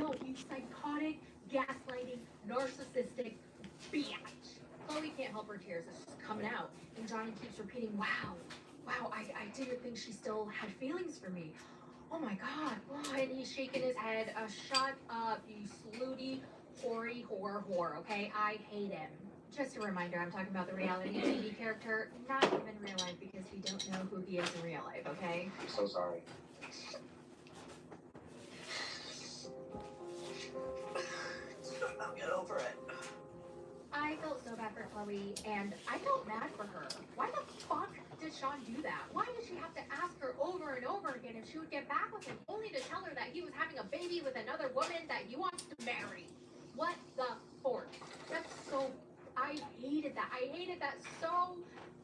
no, you psychotic, gaslighting, narcissistic bitch. Chloe can't help her tears. It's just coming out. And Johnny keeps repeating, wow, I didn't think she still had feelings for me. Oh my God. Oh, and he's shaking his head. Shut up, you slooty, hoary whore, okay? I hate him. Just a reminder, I'm talking about the reality TV character, not him in real life, because we don't know who he is in real life, okay? I'm so sorry. I'll get over it. I felt so bad for Chloe, and I felt mad for her. Why the fuck did Sean do that? Why did she have to ask her over and over again if she would get back with him, only to tell her that he was having a baby with another woman that he wants to marry? What the fork? That's so... I hated that. I hated that so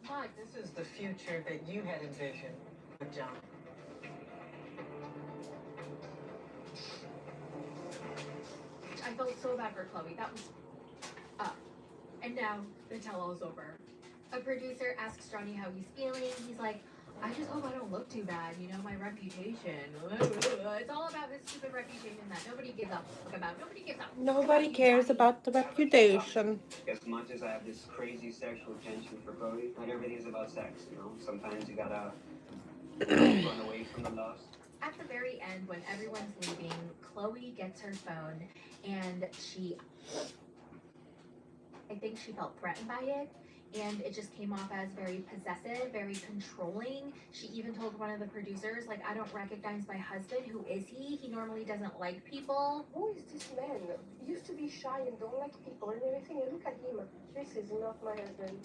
much. This is the future that you had envisioned with John. I felt so bad for Chloe. That was... And now, the tell-all's over. A producer asks Johnny how he's feeling. He's like, I just hope I don't look too bad, you know, my reputation. It's all about his stupid reputation that nobody gives a fuck about. Nobody gives a fuck. Nobody cares about the reputation. As much as I have this crazy sexual tension for Brody, not everything is about sex, you know? Sometimes you gotta run away from the lust. At the very end, when everyone's leaving, Chloe gets her phone, and I think she felt threatened by it, and it just came off as very possessive, very controlling. She even told one of the producers, like, I don't recognize my husband. Who is he? He normally doesn't like people. Who is this man? He used to be shy and don't like people and everything, and look at him. This is not my husband.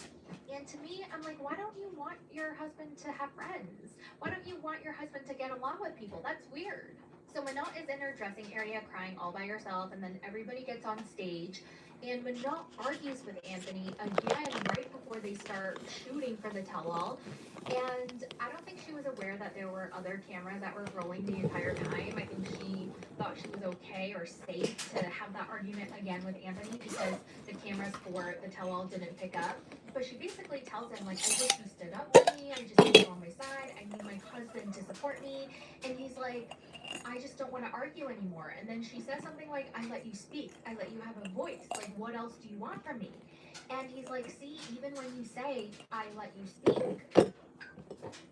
And to me, I'm like, why don't you want your husband to have friends? Why don't you want your husband to get along with people? That's weird. So Minot is in her dressing area crying all by herself, and then everybody gets on stage. And Minot argues with Anthony again right before they start shooting for the tell-all. And I don't think she was aware that there were other cameras that were rolling the entire time. I think she thought she was okay or safe to have that argument again with Anthony because the cameras for the tell-all didn't pick up. But she basically tells him, like, I wish you stood up for me. I just need you on my side. I need my husband to support me. And he's like, I just don't want to argue anymore. And then she says something like, I let you speak. I let you have a voice. Like, what else do you want from me? And he's like, see, even when you say, I let you speak.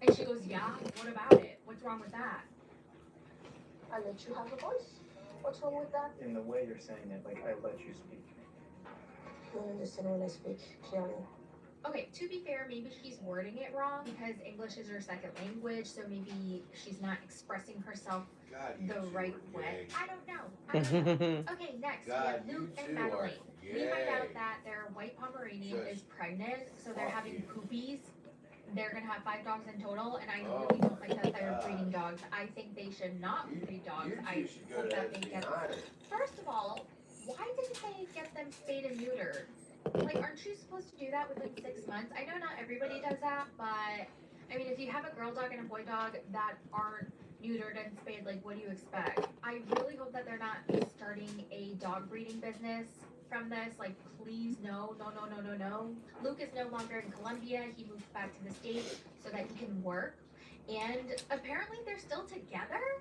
And she goes, yeah, what about it? What's wrong with that? I let you have a voice. What's wrong with that? In the way you're saying it, like, I let you speak. I don't understand when I speak clearly. Okay, to be fair, maybe she's wording it wrong because English is her second language, so maybe she's not expressing herself the right way. I don't know. Okay, next, we have Luke and Madeline. We find out that their white Pomeranian is pregnant, so they're having poopies. They're gonna have 5 dogs in total, and I really don't like that they're breeding dogs. I think they should not breed dogs. I hope that they get... First of all, why didn't they get them spayed and neutered? Like, aren't you supposed to do that within 6 months? I know not everybody does that, but I mean, if you have a girl dog and a boy dog that aren't neutered and spayed, like, what do you expect? I really hope that they're not starting a dog breeding business from this. Like, please, no. Luke is no longer in Colombia. He moved back to the States so that he can work. And apparently they're still together?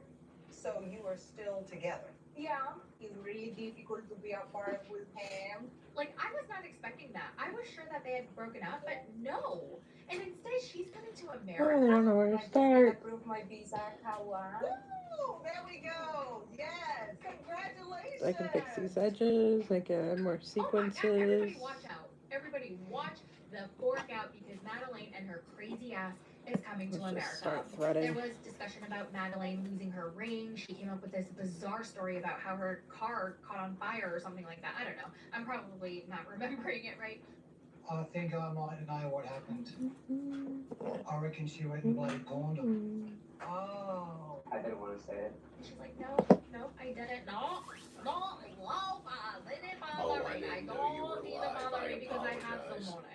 So you are still together? Yeah, it's really difficult to be apart with him. Like, I was not expecting that. I was sure that they had broken up, but no. And instead, she's coming to America. I don't know where to start. Approve my visa, Kawan. Woo! There we go! Yes! Congratulations! I can fix these edges, I can add more sequences. Oh my God, everybody watch out. Everybody watch the fork out because Madeline and her crazy ass is coming to Let's America. just start threading. There was discussion about Madeline losing her ring. She came up with this bizarre story about how her car caught on fire or something like that. I don't know. I'm probably not remembering it right. I think I might know what happened. I reckon she went and bloody pawned him. Oh. I didn't want to say it. And she's like, no, I didn't. No, I didn't bother me. I don't need to bother me because I have some money.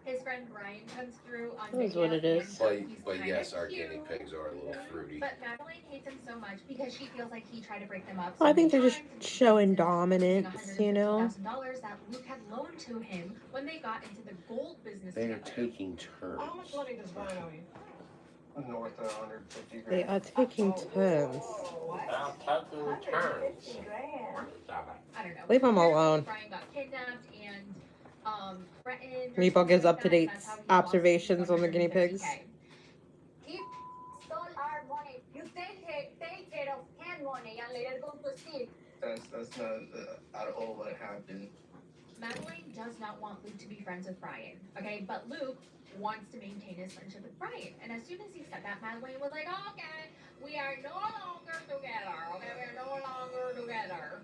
His friend Brian comes through on That is video. what it is. and he's But kind yes, of our cute. guinea pigs are a little fruity. But Madeline hates him so much because she feels like he tried to break them up. I think they're many just times, and she showing thinks it's dominance, you know? $150,000 that Luke had loaned to him when they got into the gold business They are together. taking turns. How much money does Brian owe you? north of 150 They grand. are taking turns. $150 grand. I don't know. Leave him Apparently, alone. Brian got kidnapped and threatened. or Meatball something gives like that, and updates, that's how he lost observations on the guinea pigs. $150K. He stole our money. You take care of hand money and later go to steal. That's not at all what happened. Madeline does not want Luke to be friends with Brian, okay? But Luke wants to maintain his friendship with Brian. And as soon as he said that, Madeline was like, okay, we are no longer together, okay? We are no longer together.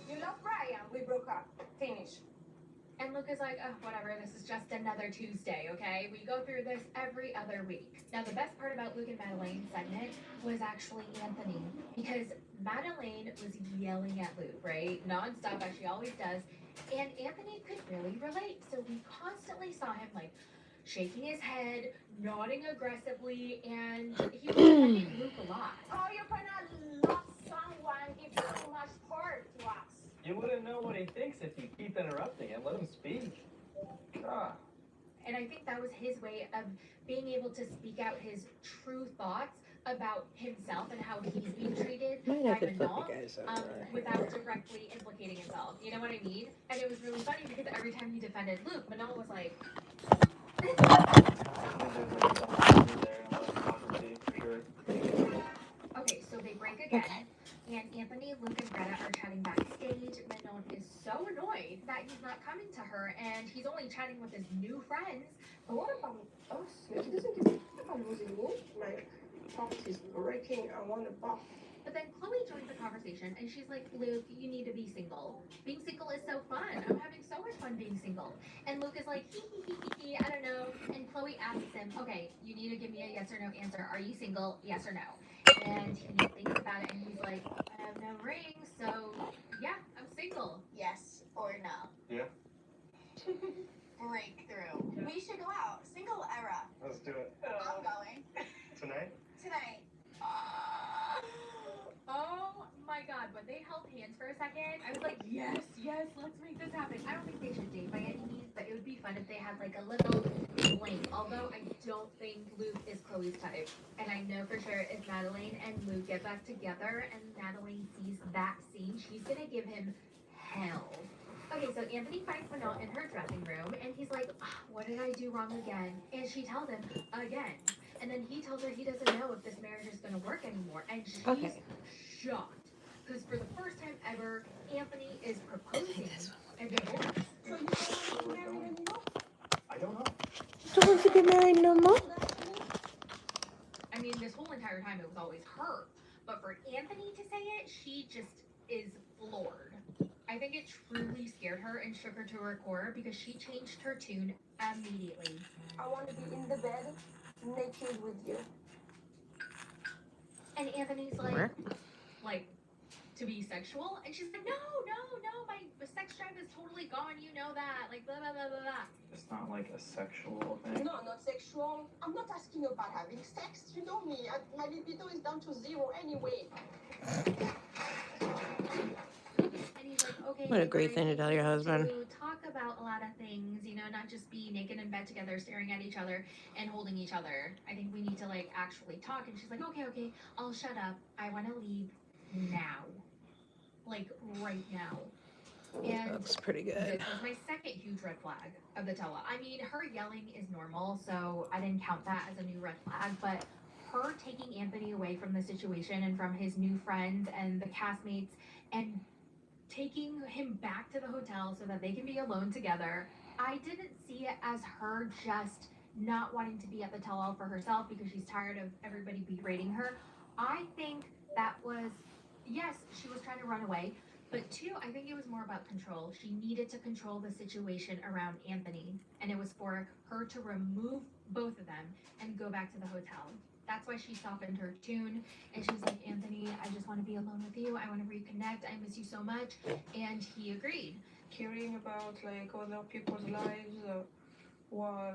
You love Brian. We broke up. Finish. And Luke is like, oh, whatever, this is just another Tuesday, okay? We go through this every other week. Now, the best part about Luke and Madeleine's segment was actually Anthony, because Madeleine was yelling at Luke, right? Nonstop, as she always does. And Anthony could really relate. So we constantly saw him, like, shaking his head, nodding aggressively, and he was defending Luke a lot. How you gonna love someone if you too much hurt to us? You wouldn't know what he thinks if you keep interrupting him. Let him speak. Ah. And I think that was his way of being able to speak out his true thoughts about himself and how he's being treated Might by have to flip Manon, you guys over. without directly implicating himself. You know what I mean? And it was really funny because every time he defended Luke, Manon was like, okay, so they break again. Okay. And Anthony, Luke, and Greta are chatting backstage. Manon is so annoyed that he's not coming to her and he's only chatting with his new friends. But what about us? Like, he doesn't give a fuck about losing me. My property's breaking. I want a buff. But then Chloe joins the conversation and she's like, Luke, you need to be single. Being single is so fun. I'm having so much fun being single. And Luke is like, hee, I don't know. And Chloe asks him, okay, you need to give me a yes or no answer. Are you single? Yes or no? And he thinks about it and he's like, I have no ring, so yeah, I'm single. Yes or no? Yeah. Breakthrough. We should go out. Single era. Let's do it. I'm going. Tonight? Tonight. Oh my god, when they held hands for a second, I was like, yes, let's make this happen. I don't think they should date by any means, but it would be fun if they had like a little fling. Although I don't think Luke is Chloe's type. And I know for sure if Madeleine and Luke get back together and Madeleine sees that scene, she's gonna give him hell. Okay, so Anthony finds Manon in her dressing room and he's like, what did I do wrong again? And she tells him, again. And then he tells her he doesn't know if this marriage is gonna work anymore. And she's shocked. Because for the first time ever, Anthony is proposing a divorce. So you don't want to marry anymore? I don't know. Don't want to get married no more. I mean, this whole entire time it was always her. But for Anthony to say it, she just is floored. I think it truly scared her and shook her to her core because she changed her tune immediately. I want to be in the bed, naked with you. And Anthony's like, to be sexual? And she's like, no, my sex drive is totally gone, you know that. Like, blah, blah, blah, blah, blah. It's not like a sexual thing. No, not sexual. I'm not asking you about having sex. You know me. My libido is down to 0 anyway. And he's like, okay. What a great thing to tell your husband. To talk about a lot of things, you know, not just be naked in bed together, staring at each other and holding each other. I think we need to like actually talk. And she's like, okay, I'll shut up. I want to leave now. Like right now. And That looks pretty good. this was my second huge red flag of the tella. I mean, her yelling is normal, so I didn't count that as a new red flag, but her taking Anthony away from the situation and from his new friends and the castmates and taking him back to the hotel so that they can be alone together, I didn't see it as her just not wanting to be at the tell-all for herself because she's tired of everybody berating her. I think that was, yes, she was trying to run away, but 2, I think it was more about control. She needed to control the situation around Anthony, and it was for her to remove both of them and go back to the hotel. That's why she softened her tune, and she was like, Anthony, I just want to be alone with you. I want to reconnect. I miss you so much. And he agreed. Caring about like other people's lives while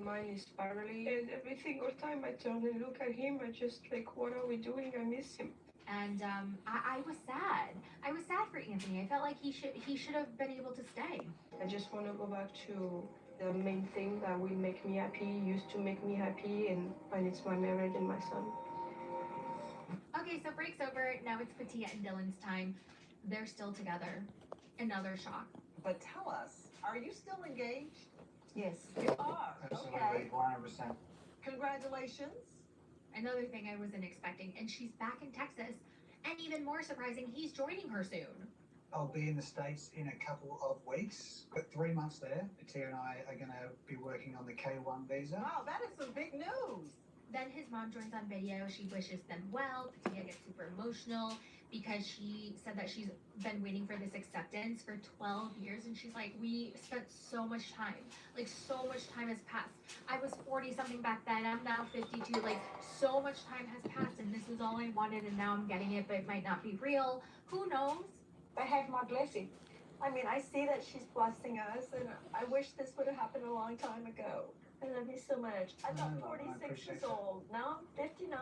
mine is spiraling. And every single time I turn and look at him, I just like, what are we doing? I miss him. And I was sad. I was sad for Anthony. I felt like he should have been able to stay. I just want to go back to The main thing that will make me happy used to make me happy, and it's my marriage and my son. Okay, so break's over. Now it's Patia and Dylan's time. They're still together. Another shock. But tell us, are you still engaged? Yes. You are. Absolutely, Okay. 100%. Congratulations. Another thing I wasn't expecting. And she's back in Texas. And even more surprising, he's joining her soon. I'll be in the States in a couple of weeks. Got 3 months there. Patia and I are going to be working on the K1 visa. Wow, that is some big news. Then his mom joins on video. She wishes them well. Patia gets super emotional because she said that she's been waiting for this acceptance for 12 years. And she's like, we spent so much time. Like, so much time has passed. I was 40-something back then. I'm now 52. Like, so much time has passed. And this is all I wanted. And now I'm getting it, but it might not be real. Who knows? I have my blessing. I mean, I see that she's blessing us, and I wish this would have happened a long time ago. I love you so much. I'm not I 46 appreciate years that. old. Now I'm 59.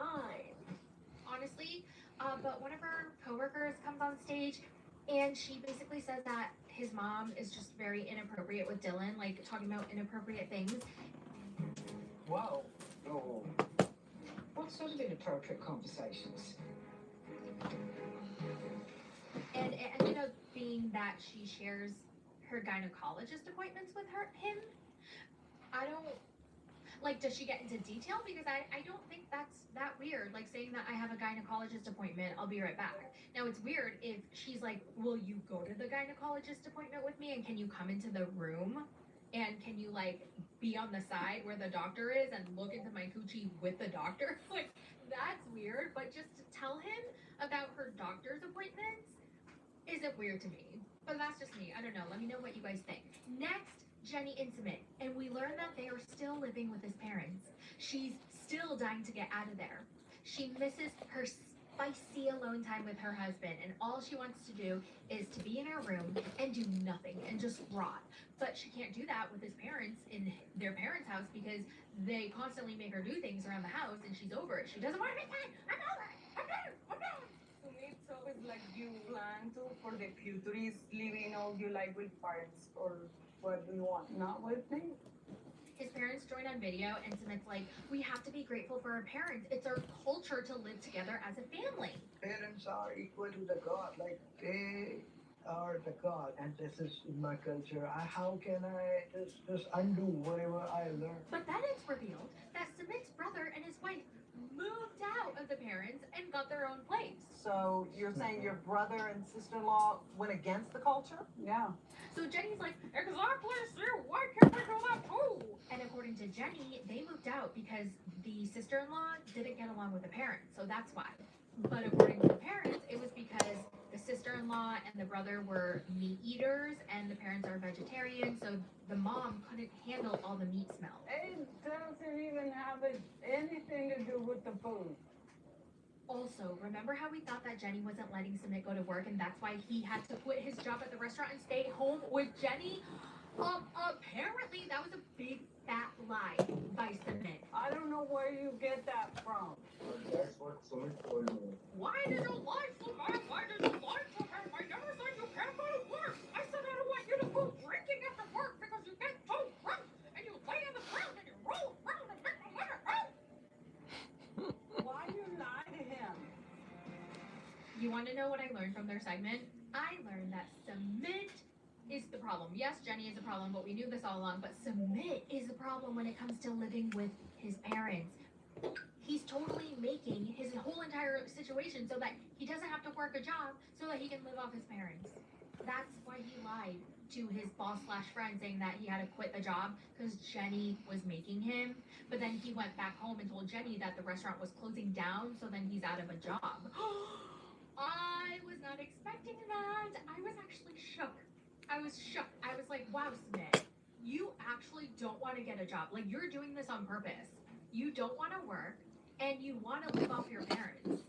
Honestly, but one of her coworkers comes on stage and she basically says that his mom is just very inappropriate with Dylan, like talking about inappropriate things. Whoa. Oh, What sort of inappropriate conversations? And it ended up being that she shares her gynecologist appointments with him. I don't, like, does she get into detail? Because I don't think that's that weird. Like saying that I have a gynecologist appointment, I'll be right back. Now it's weird if she's like, will you go to the gynecologist appointment with me? And can you come into the room? And can you like be on the side where the doctor is and look into my coochie with the doctor? Like, that's weird. But just to tell him about her doctor's appointments isn't weird to me. But that's just me. I don't know. Let me know what you guys think. Next, Jenny intimate, and we learn that they are still living with his parents. She's still dying to get out of there. She misses her spicy alone time with her husband, and all she wants to do is to be in her room and do nothing and just rot. But she can't do that with his parents in their parents' house because they constantly make her do things around the house, and she's over it. She doesn't want to make time. I'm over it. I'm done. I'm done. To me, it's always like you plan to for the future is living all your life with parents or what do you want? Not with me. His parents join on video, and Sumit's like, we have to be grateful for our parents. It's our culture to live together as a family. Parents are equal to the God. Like they are the God, and this is in my culture. How can I just undo whatever I learned? But then it's revealed that Sumit's brother and his wife moved out of the parents and got their own place. So you're saying your brother and sister-in-law went against the culture? Yeah. So Jenny's like, exactly, sir, why can't we do that too? And according to Jenny, they moved out because the sister-in-law didn't get along with the parents, so that's why. But according to the parents, it was because the sister-in-law and the brother were meat eaters and the parents are vegetarian, so the mom couldn't handle all the meat smell. It doesn't even have anything to do with the food. Also, remember how we thought that Jenny wasn't letting Sumit go to work and that's why he had to quit his job at the restaurant and stay home with Jenny? Apparently that was a big fat lie by Sumit. I don't know where you get that from. that's what Sumit told me. Why did you lie so much? Why did you lie to him? I never said you can't go to work. I said I don't want you to go drinking after work because you get so drunk and you lay on the ground and you roll around and make me let it out. Why you lie to him? You want to know what I learned from their segment? I learned that Sumit is the problem. Yes, Jenny is a problem, but we knew this all along. But Sumit is a problem when it comes to living with his parents. He's totally making his whole entire situation so that he doesn't have to work a job so that he can live off his parents. That's why he lied to his boss/friend saying that he had to quit the job because Jenny was making him. But then he went back home and told Jenny that the restaurant was closing down, so then he's out of a job. I was not expecting that. I was actually shook. I was shook. I was like, wow, Smith, you actually don't want to get a job. Like, you're doing this on purpose. You don't want to work, and you want to live off your parents.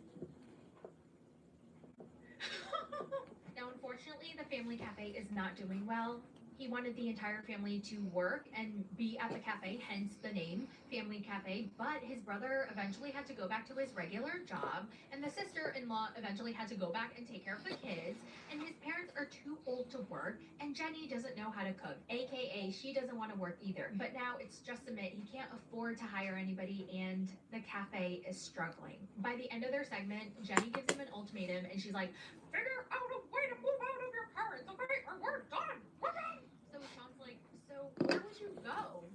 Now, unfortunately, the family cafe is not doing well. He wanted the entire family to work and be at the cafe, hence the name Family Cafe. But his brother eventually had to go back to his regular job, and the sister-in-law eventually had to go back and take care of the kids. And his parents are are too old to work, and Jenny doesn't know how to cook, aka she doesn't want to work either. But now it's just a myth. He can't afford to hire anybody, and the cafe is struggling. By the end of their segment, Jenny gives him an ultimatum, and she's like, "Figure out a way to move out of your parents, okay? Or we're done. We're done." So Sean's like, "So where would you go?"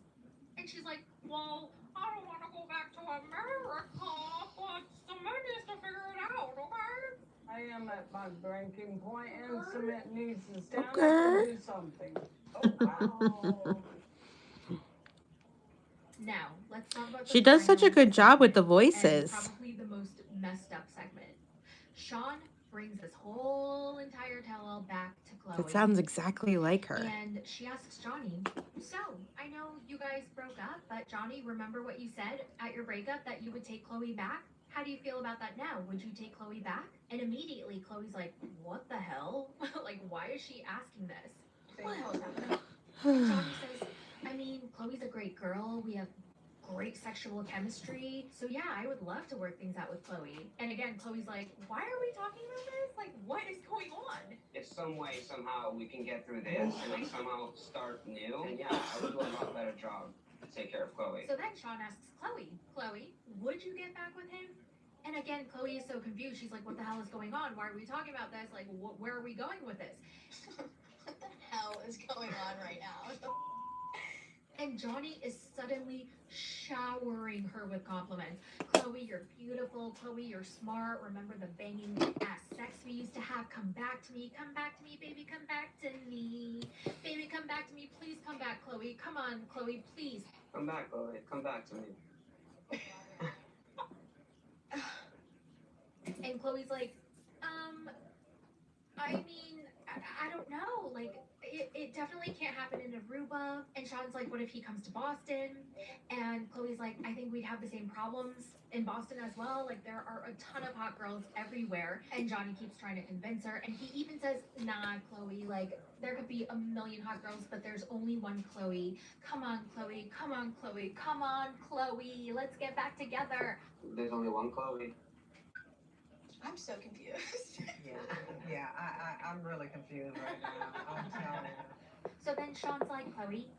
And she's like, "Well, I don't want to go back to America, but someone needs to figure it out, okay?" I am at my breaking point, and Cement needs to stand up Okay. and do something. Oh, wow. Now, let's talk about the She does such a final good job with the segment, and voices. probably the most messed up segment. Sean brings this whole entire tell-all back to Chloe. It sounds exactly like her. And she asks Johnny, "So, I know you guys broke up, but Johnny, remember what you said at your breakup that you would take Chloe back? How do you feel about that now? Would you take Chloe back?" And immediately Chloe's like, "What the hell? Like, why is she asking this?" What the hell is happening? Johnny says, "I mean, Chloe's a great girl. We have great sexual chemistry. So yeah, I would love to work things out with Chloe." And again, Chloe's like, "Why are we talking about this? Like, what is going on?" If some way, somehow we can get through this and like somehow start new, then yeah, I would do a lot better job to take care of Chloe. So then Sean asks Chloe, "Would you get back with him?" And again, Chloe is so confused. She's like, "What the hell is going on? Why are we talking about this? Like, where are we going with this?" What the hell is going on right now? And Johnny is suddenly showering her with compliments. "Chloe, you're beautiful. Chloe, you're smart. Remember the banging ass sex we used to have? Come back to me. Come back to me, baby. Come back to me. Baby, come back to me. Please come back, Chloe. Come on, Chloe, please." Come back, Chloe. Come back to me. And Chloe's like, I mean, I don't know. Like, it definitely can't happen in Aruba. And Sean's like, "What if he comes to Boston?" And Chloe's like, "I think we'd have the same problems in Boston as well. Like, there are a ton of hot girls everywhere." And Johnny keeps trying to convince her. And he even says, "Nah, Chloe, like, there could be a million hot girls, but there's only one Chloe. Come on, Chloe. Come on, Chloe. Come on, Chloe. Let's get back together." There's only one Chloe. I'm so confused. Yeah, I'm really confused right now. I'm telling you. So then Sean's like, "Chloe,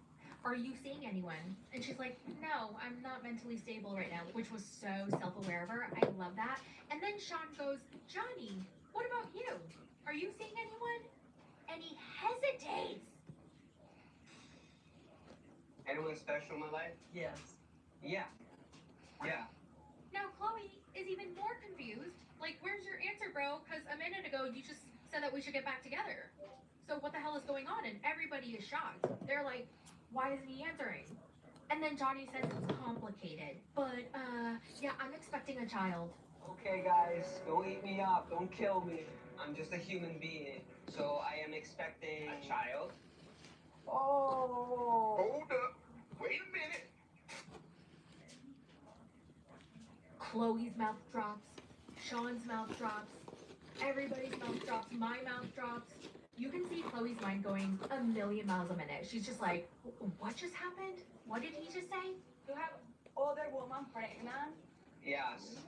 are you seeing anyone?" And she's like, "No, I'm not mentally stable right now," which was so self-aware of her. I love that. And then Sean goes, "Johnny, what about you? Are you seeing anyone?" And he hesitates. Anyone special in my life? Yes. Yeah. Yeah. Now Chloe is even more confused. Like, where's your answer, bro? Because a minute ago you just said that we should get back together. So what the hell is going on? And everybody is shocked. They're like, "Why isn't he answering?" And then Johnny says it's complicated. But, yeah, I'm expecting a child. Okay, guys, don't eat me up. Don't kill me. I'm just a human being. So I am expecting a child. Oh. Hold up. Wait a minute. Chloe's mouth drops. Sean's mouth drops. Everybody's mouth drops. My mouth drops. You can see Chloe's mind going a million miles a minute. She's just like, "What just happened? What did he just say?" You have other woman pregnant? Yes.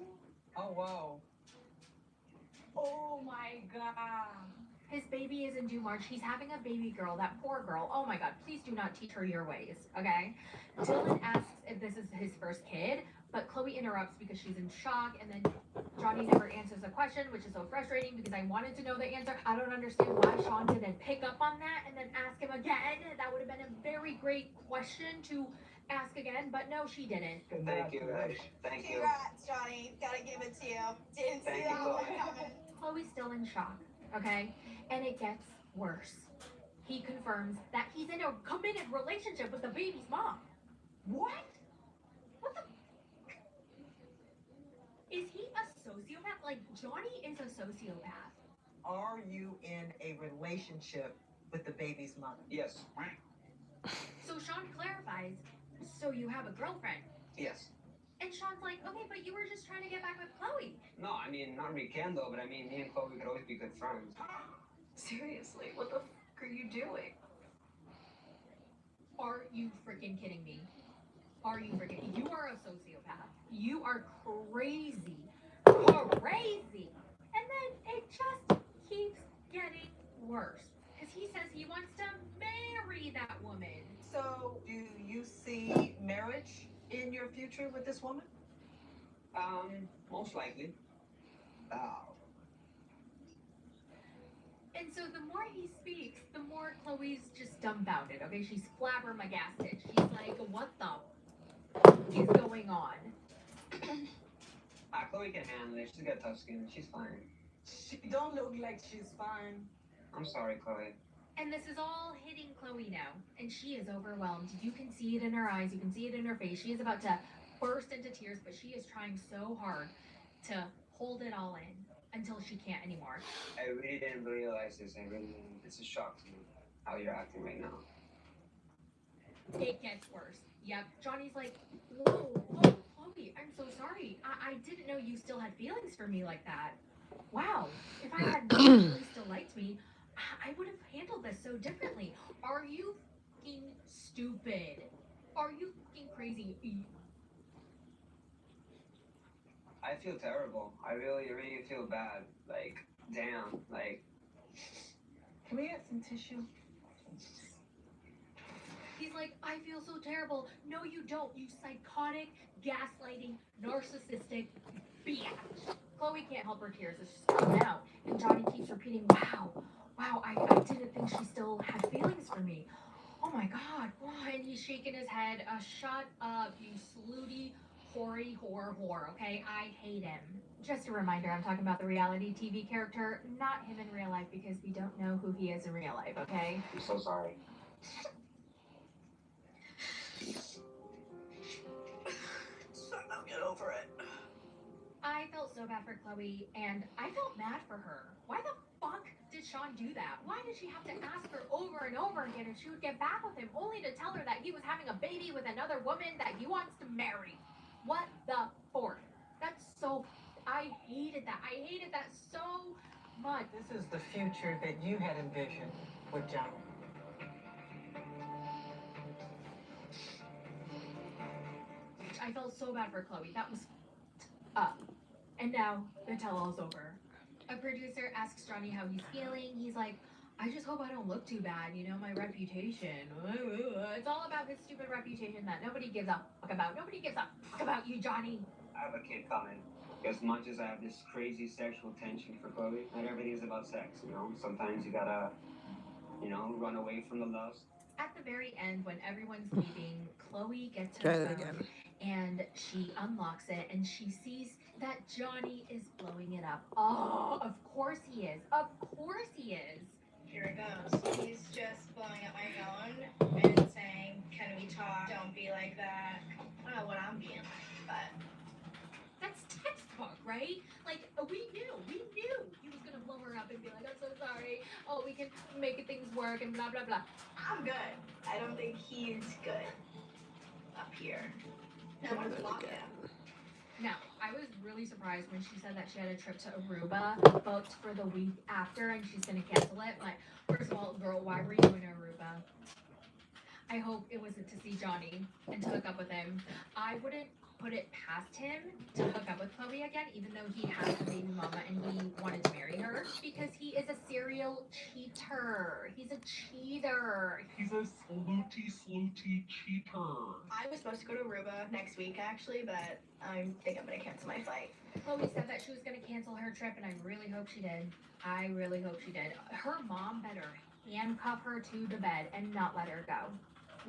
Oh, whoa. Oh my god. His baby is in due March. He's having a baby girl. That poor girl. Oh my God. Please do not teach her your ways. Okay. Dylan asks if this is his first kid, but Chloe interrupts because she's in shock. And then Johnny never answers the question, which is so frustrating because I wanted to know the answer. I don't understand why Sean didn't pick up on that and then ask him again. That would have been a very great question to ask again, but no, she didn't. Thank you, guys. Thank you. Congrats, Johnny. Gotta give it to you. Didn't see Thank you, that one Chloe. coming. Chloe's still in shock, okay? And it gets worse. He confirms that he's in a committed relationship with the baby's mom. What? What the? Is he a sociopath? Like, Johnny is a sociopath. Are you in a relationship with the baby's mother? Yes. So Sean clarifies, "So you have a girlfriend?" Yes. And Sean's like, "Okay, but you were just trying to get back with Chloe." No, I mean, not rekindle, but I mean, me and Chloe could always be good friends. Seriously, what the fuck are you doing? Are you freaking kidding me? Are you freaking? You are a sociopath. You are crazy. Crazy. And then it just keeps getting worse. Because he says he wants to marry that woman. So, do you see marriage in your future with this woman? Most likely. Wow. And so the more he speaks, the more Chloe's just dumbfounded. Okay, she's flabbergasted. She's like, what the is going on? Chloe can handle it. She's got tough skin. She's fine. She don't look like she's fine. I'm sorry, Chloe. And this is all hitting Chloe now, and she is overwhelmed. You can see it in her eyes. You can see it in her face. She is about to burst into tears, but she is trying so hard to hold it all in until she can't anymore. I really didn't realize this. It's a shock to me how you're acting right now. It gets worse. Yep. Johnny's like, whoa, Chloe, I'm so sorry. I didn't know you still had feelings for me like that. Wow. If I had known you really still liked me, I would have handled this so differently. Are you fucking stupid? Are you fucking crazy? I feel terrible. I really feel bad. Like, damn. Like, Can we get some tissue? He's like, I feel so terrible. No, you don't. You psychotic, gaslighting, narcissistic bitch. Chloe can't help her tears. It's just coming out. And Johnny keeps repeating, wow, I didn't think she still had feelings for me. Oh my God. Oh, and he's shaking his head. Shut up, you slutty, hoary whore, okay? I hate him. Just a reminder, I'm talking about the reality TV character, not him in real life, because we don't know who he is in real life, okay? I'm so sorry. I'll get over it. I felt so bad for Chloe, and I felt mad for her. Why the fuck did Sean do that? Why did she have to ask her over and over again if she would get back with him, only to tell her that he was having a baby with another woman that he wants to marry? What the fork? That's so... I hated that. I hated that so much. This is the future that you had envisioned with Johnny. I felt so bad for Chloe. That was up. And now the tell-all's over. A producer asks Johnny how he's feeling. He's like, I just hope I don't look too bad, you know, my reputation. It's all about his stupid reputation that nobody gives a fuck about. Nobody gives a fuck about you, Johnny. I have a kid coming. As much as I have this crazy sexual tension for Chloe, not everything is about sex, you know? Sometimes you gotta, run away from the lust. At the very end, when everyone's leaving, Chloe gets Try her that phone again. and she unlocks it and she sees that Johnny is blowing it up. Oh, of course he is. Of course he is. Here it goes. He's just blowing up my phone and saying, can we talk? Don't be like that. I don't know what I'm being like, but... That's textbook, right? Like, we knew he was gonna blow her up and be like, I'm so sorry. Oh, we can make things work and blah, blah, blah. I'm good. I don't think he's good up here. No one's blocked him. Now, I was really surprised when she said that she had a trip to Aruba booked for the week after and she's gonna cancel it. Like, first of all, girl, why were you in Aruba? I hope it wasn't to see Johnny and to hook up with him. I wouldn't put it past him to hook up with Chloe again, even though he has a baby mama and he wanted to marry her, because he is a serial cheater. He's a cheater. He's a slutty cheater. I was supposed to go to Aruba next week, actually, but I think I'm gonna cancel my flight. Chloe said that she was going to cancel her trip, and I really hope she did. I really hope she did. Her mom better handcuff her to the bed and not let her go.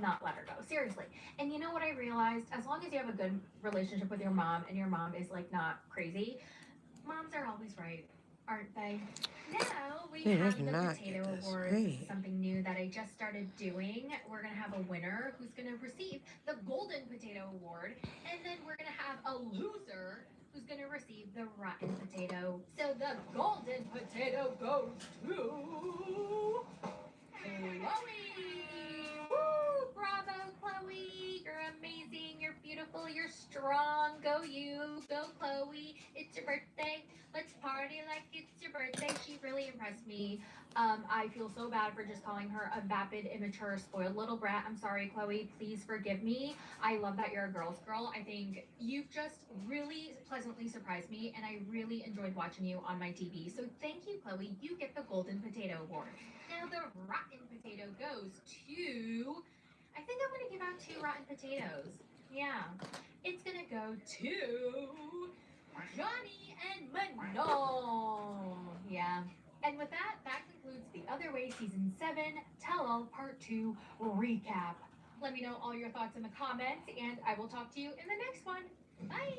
Not let her go. Seriously. And you know what I realized? As long as you have a good relationship with your mom and your mom is like not crazy, moms are always right, aren't they? Now we Man, I have the cannot Potato get this Awards. straight. Something new that I just started doing. We're going to have a winner who's going to receive the Golden Potato Award. And then we're going to have a loser who's going to receive the Rotten Potato. So the Golden Potato goes to... Chloe! Woo! Bravo, Chloe! You're amazing. You're beautiful. You're strong. Go you. Go, Chloe. It's your birthday. Let's party like it's your birthday. She really impressed me. I feel so bad for just calling her a vapid, immature, spoiled little brat. I'm sorry, Chloe. Please forgive me. I love that you're a girl's girl. I think you've just really pleasantly surprised me, and I really enjoyed watching you on my TV. So thank you, Chloe. You get the Golden Potato Award. Now the Rotten Potato goes to... I think I'm going to give out 2 rotten potatoes. Yeah. It's going to go to Johnny and Manon. Yeah. And with that, that concludes The Other Way Season 7 Tell All Part 2 recap. Let me know all your thoughts in the comments, and I will talk to you in the next one. Bye!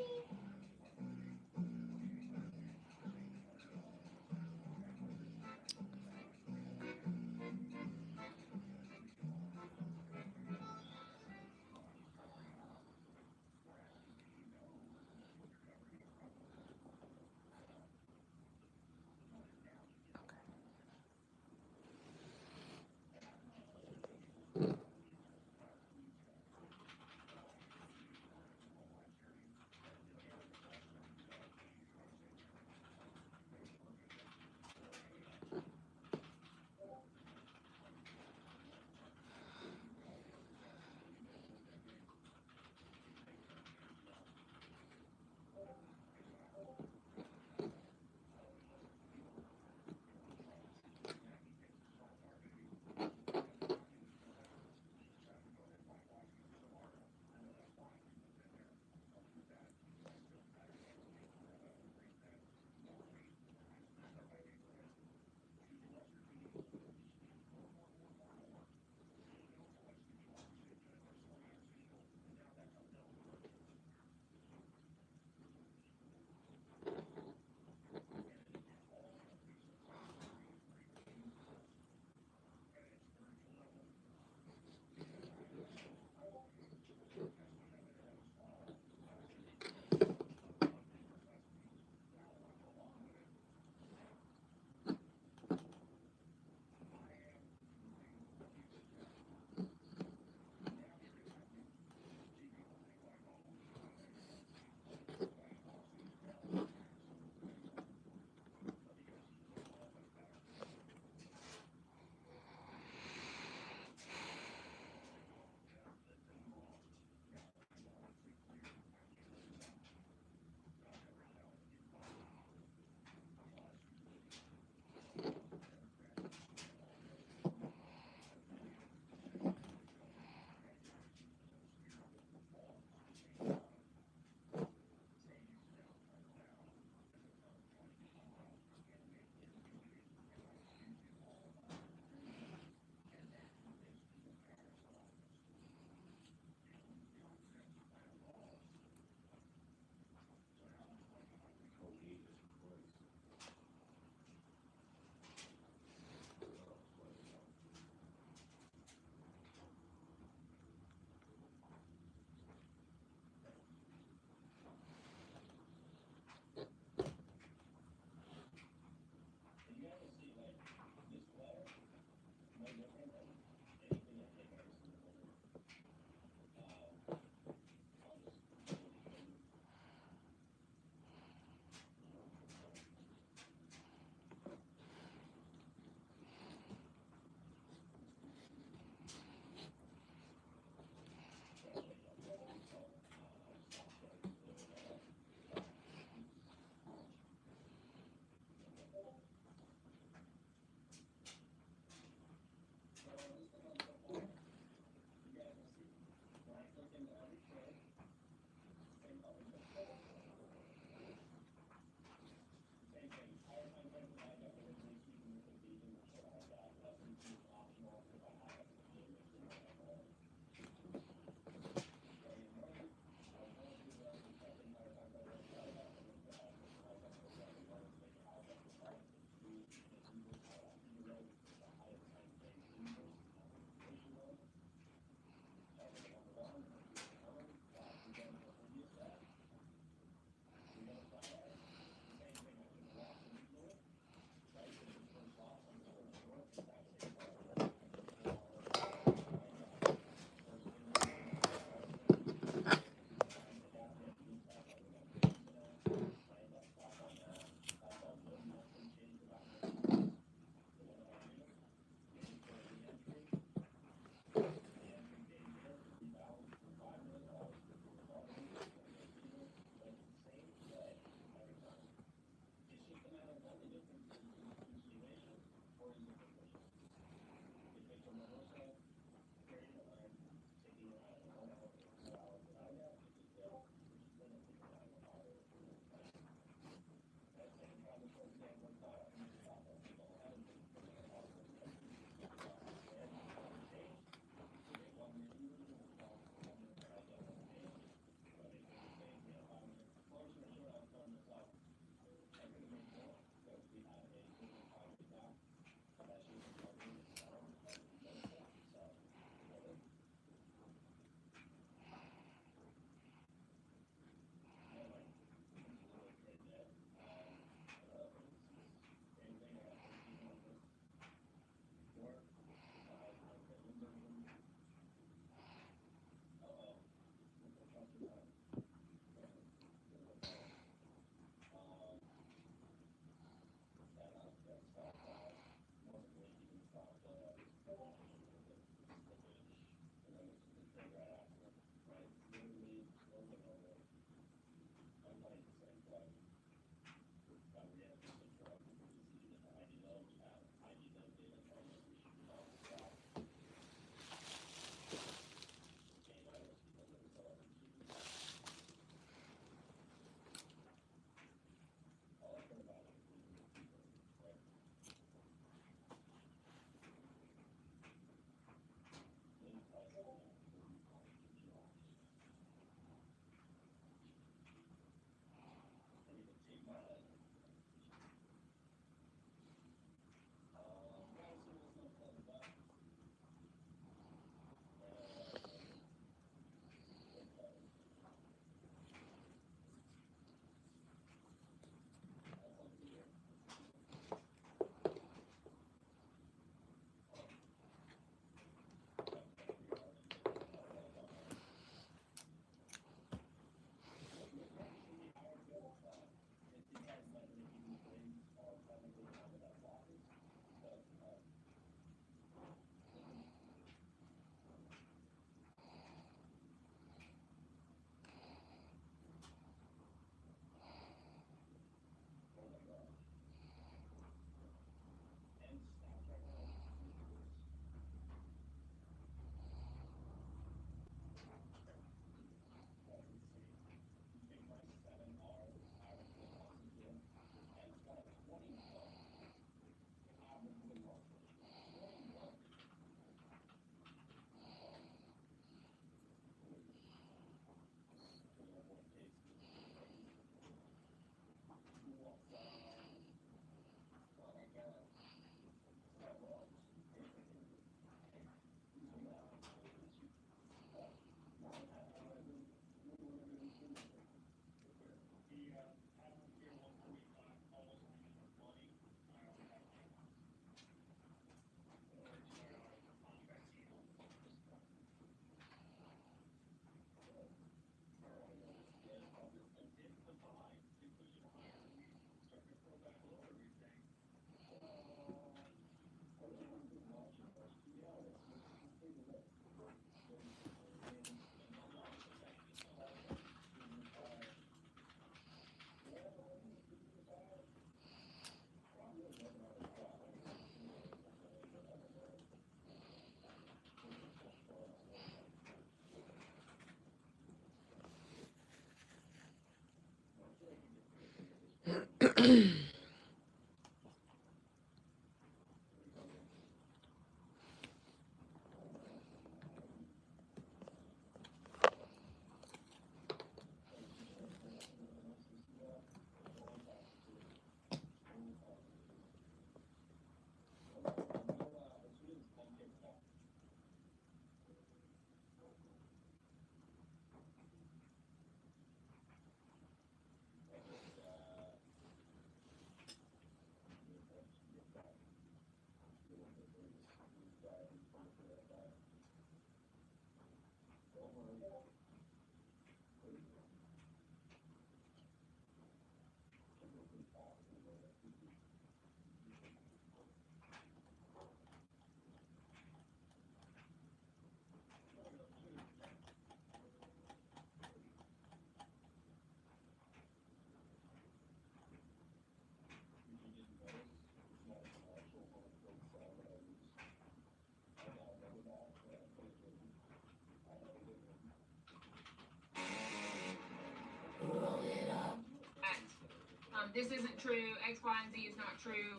This isn't true. X, Y, and Z is not true.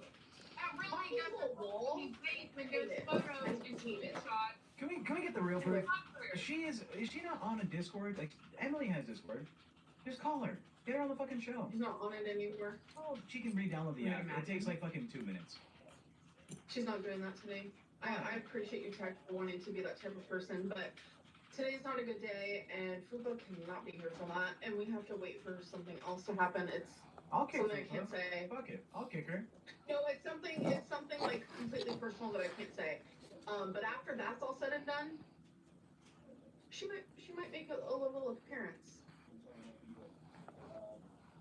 I really got he faked when there's photos and she been shot. Can we get the real proof? Is she not on a Discord? Like Emily has Discord. Just call her. Get her on the fucking show. She's not on it anymore. Oh, she can re-download the app. It takes like fucking 2 minutes. She's not doing that today. I appreciate you trying for wanting to be that type of person, but today's not a good day, and Fubo cannot be here for that, and we have to wait for something else to happen. It's I'll kick something her. I can't say. Fuck it. I'll kick her. No, it's something like completely personal that I can't say. But after that's all said and done, she might make a little appearance.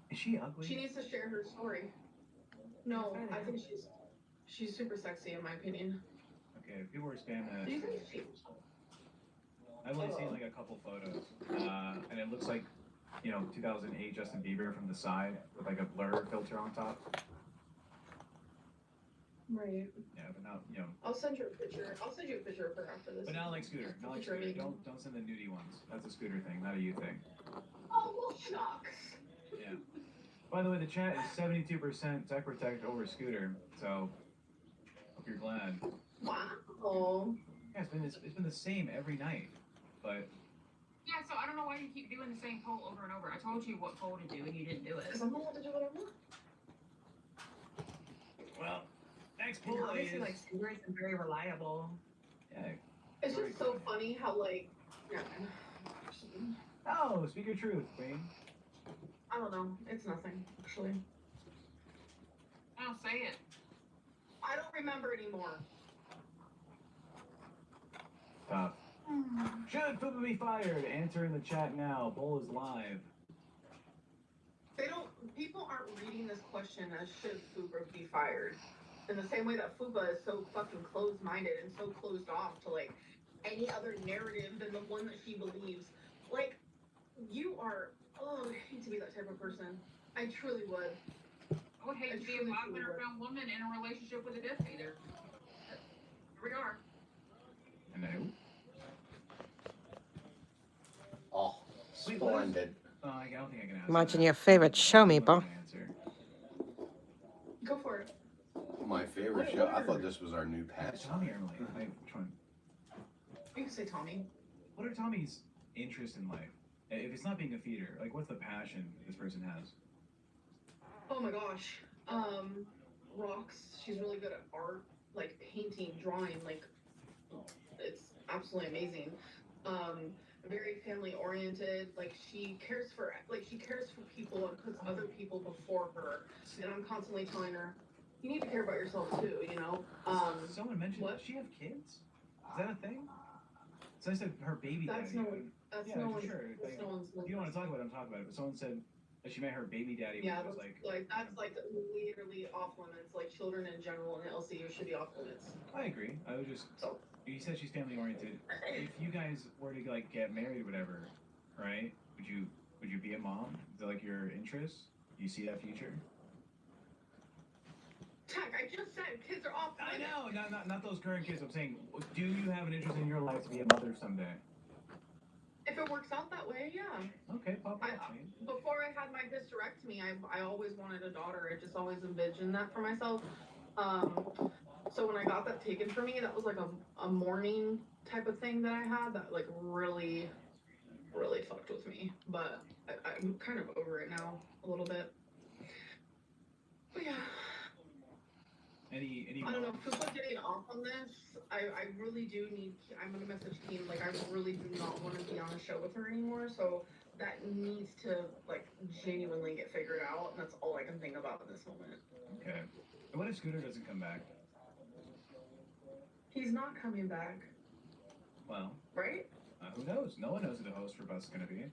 Is she ugly? She needs to share her story. No, I think she's super sexy in my opinion. Okay, people were spamming that. Do you think she? I've only seen like a couple photos, and it looks like, 2008 Justin Bieber from the side with like a blur filter on top. Right. Yeah, but not, I'll send you a picture. I'll send you a picture of her after this. But not like Scooter. Not like Scooter. Don't send the nudie ones. That's a Scooter thing, not a you thing. Oh, well, shucks. Yeah. By the way, the chat is 72% Tech Protect over Scooter, so hope you're glad. Wow. Yeah, it's been the same every night, but. Yeah, so I don't know why you keep doing the same poll over and over. I told you what poll to do and you didn't do it. Because I'm allowed to do what I want. Well, next And poll obviously, is. like, Scooter isn't very reliable. Yeah. It's just so funny how, like, yeah. Oh, speak your truth, Queen. I don't know. It's nothing, actually. Oh, say it. I don't remember anymore. Tough. Should Fuba be fired? Answer in the chat now. Poll is live. People aren't reading this question as should Fuba be fired. In the same way that Fuba is so fucking closed-minded and so closed off to, like, any other narrative than the one that she believes. Like, you are, I hate to be that type of person. I truly would. I would hate to be a 500-pound woman in a relationship with a death eater. Here we are. And who? Oh, splendid. I don't think I can ask. Watching your favorite show, Meeple. Go for it. My favorite show. I thought this was our new past. Tommy or Emily? Which one? You can say Tommy. What are Tommy's interests in life? If it's not being a feeder, like what's the passion this person has? Oh my gosh. Rocks. She's really good at art, like painting, drawing, like it's absolutely amazing. Very family oriented. Like she cares for people and puts other people before her. And I'm constantly telling her, you need to care about yourself too, you know? Someone mentioned, does she have kids? Is that a thing? So I said her baby That's daddy. no one. That's Yeah, no one's. sure. That's no one's. If you don't want to talk about it, I'm talking about it. But someone said that she met her baby daddy when Yeah, she was like. that's like literally off limits. Like children in general in LCU should be off limits. I agree. I would just. You said she's family oriented. If you guys were to like get married or whatever, right? Would you be a mom? Is that like your interest? Do you see that future? Tech, I just said kids are off I limits. know, not those current kids. I'm saying, do you have an interest in your life to be a mother someday? If it works out that way, yeah. Okay, pop I, off, man. before I had my hysterectomy, I always wanted a daughter. I just always envisioned that for myself. So when I got that taken from me, that was like a mourning type of thing that I had that like really, really fucked with me. But I'm kind of over it now a little bit. But yeah. Any I don't know, people getting off on this, I really do need, I'm gonna message Keen, like, I really do not want to be on a show with her anymore, so that needs to, like, genuinely get figured out, and that's all I can think about in this moment. Okay. And what if Scooter doesn't come back? He's not coming back. Well, right? Who knows? No one knows who the host for Bus is gonna be.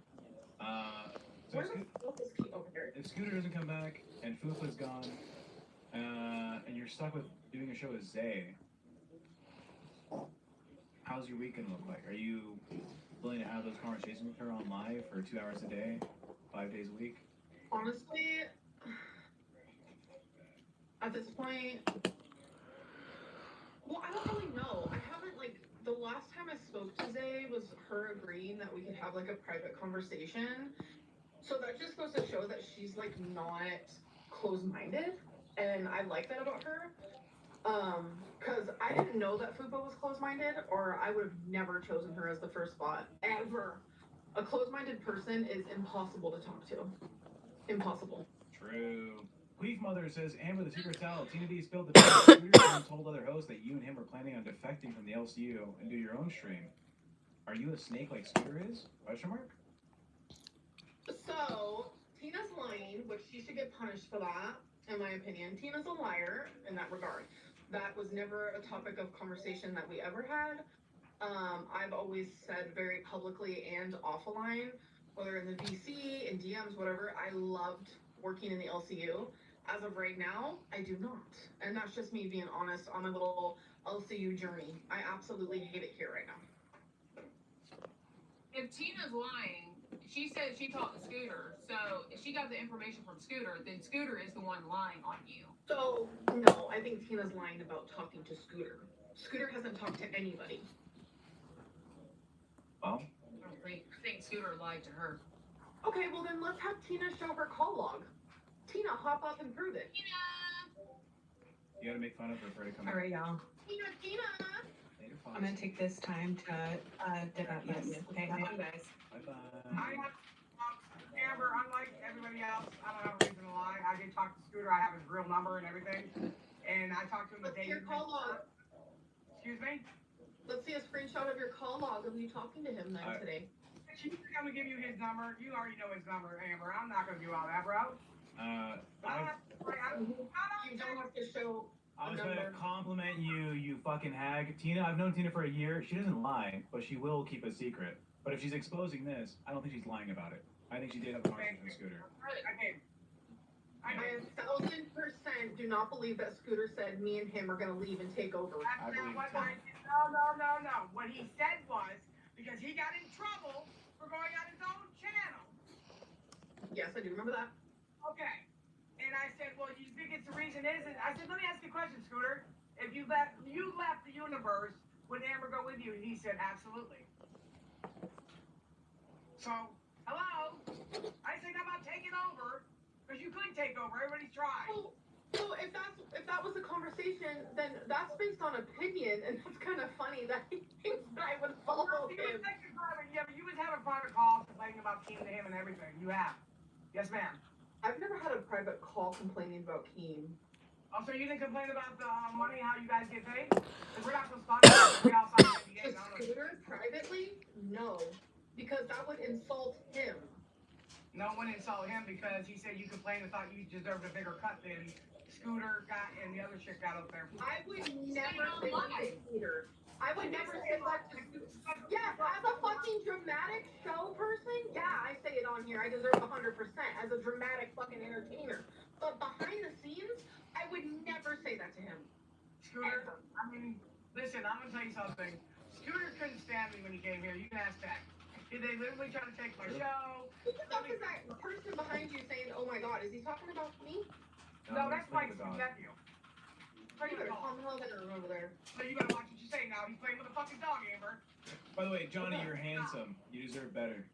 So Where the fuck is Keen? Over here. if Scooter doesn't come back and Fufa's gone, and you're stuck with doing a show with Zay, how's your week gonna look like? Are you willing to have those conversations with her on live for 2 hours a day, 5 days a week? Honestly, at this point, well, I don't really know. I haven't, like, the last time I spoke to Zay was her agreeing that we could have, like, a private conversation. So that just goes to show that she's, like, not closed-minded. And I like that about her. Because I didn't know that Fupa was closed-minded, or I would have never chosen her as the first spot, ever. A closed-minded person is impossible to talk to. Impossible. True. Queef Mother says, Amber, the secret salad. Tina D spilled the Scooter and told other hosts that you and him were planning on defecting from the LCU and do your own stream. Are you a snake like Scooter is? Question mark? So, Tina's lying, which she should get punished for that, in my opinion. Tina's a liar in that regard. That was never a topic of conversation that we ever had. I've always said very publicly and off a line, whether in the VC, in DMs, whatever, I loved working in the LCU. As of right now, I do not. And that's just me being honest on my little LCU journey. I absolutely hate it here right now. If Tina's lying, she said she talked to Scooter, so if she got the information from Scooter, then Scooter is the one lying on you. So, no, I think Tina's lying about talking to Scooter. Scooter hasn't talked to anybody. Well, I don't think Scooter lied to her. Okay, well then let's have Tina show her call log. Tina, hop up and prove it. Tina! you gotta make fun of her for her to come All right, y'all. Tina! Later, I'm gonna take this time to dip out. Yes. Okay, have fun, guys. Bye-bye. I have, Amber, unlike everybody else, I don't have a reason to lie. I did talk to Scooter. I have his real number and everything. And I talked to him the Let's day. see your call log. Excuse me? Let's see a screenshot of your call log of you talking to him then today. She's gonna give you his number. You already know his number, Amber. I'm not gonna do all that, bro. You don't have to show I a was number. gonna compliment you, you fucking hag. Tina, I've known Tina for a year. She doesn't lie, but she will keep a secret. But if she's exposing this, I don't think she's lying about it. I think she did have a conversation with Scooter. I 1,000% do not believe that Scooter said me and him are gonna leave and take over. That's not what no. What he said was, because he got in trouble for going on his own channel. Yes, I do remember that. Okay. And I said, well, you think it's the reason is? And I said, let me ask you a question, Scooter. If you left the universe, would Amber go with you? And he said, absolutely. So, hello? I said, how about taking over? Because you could take over. Everybody's tried. So if that was the conversation, then that's based on opinion, and that's kind of funny that he thinks that I would follow him. Yeah, but you was having private calls complaining about Keen to him and everything. You have. Yes, ma'am. I've never had a private call complaining about Keen. Oh, so you didn't complain about the money, how you guys get paid? Because we're not supposed to talk about it. We all signed NDAs. Scooter privately? No, because that would insult him. No one insulted him because he said you complained and thought you deserved a bigger cut than Scooter got and the other chick got up there. I would never say that to Scooter. I would never say that to Scooter. Yes, as a fucking dramatic show person, yeah, I say it on here. I deserve 100% as a dramatic fucking entertainer. But behind the scenes, I would never say that to him. Scooter, I mean, listen, I'm gonna tell you something. Scooter couldn't stand me when he came here. You can ask that. They literally tried to take my show. Who the fuck is that person behind you saying, oh my god, is he talking about me? No, that's Mike's nephew. You better calm the hell down over there. So you gotta watch what you say now. He's playing with a fucking dog, Amber. By the way, Johnny, you're handsome. You deserve better.